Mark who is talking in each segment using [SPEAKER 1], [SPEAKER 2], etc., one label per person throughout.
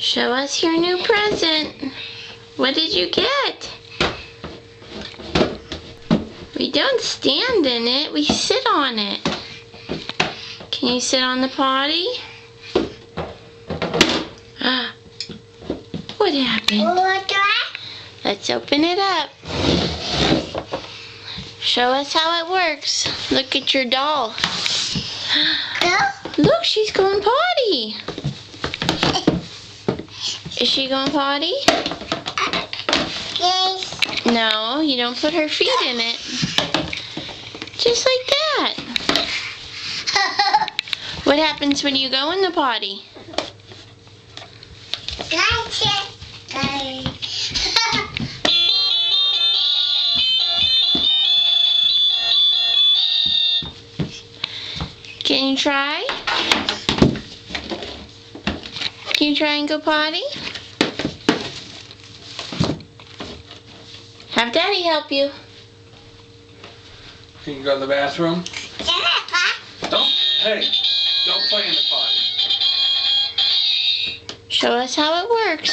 [SPEAKER 1] Show us your new present. What did you get? We don't stand in it, we sit on it. Can you sit on the potty? What happened? Let's open it up. Show us how it works. Look at your doll. Look, she's going potty. Is she going potty?
[SPEAKER 2] Yes.
[SPEAKER 1] No, you don't put her feet in it. Just like that. What happens when you go in the potty? Can you try? Can you try and go potty? Have Daddy help you.
[SPEAKER 3] Can you go to the bathroom? Hey, don't play in the potty.
[SPEAKER 1] Show us how it works.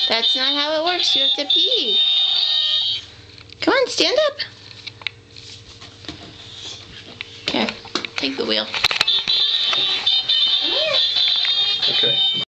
[SPEAKER 1] That's not how it works. You have to pee. Come on, stand up. Here, take the wheel.
[SPEAKER 3] Okay.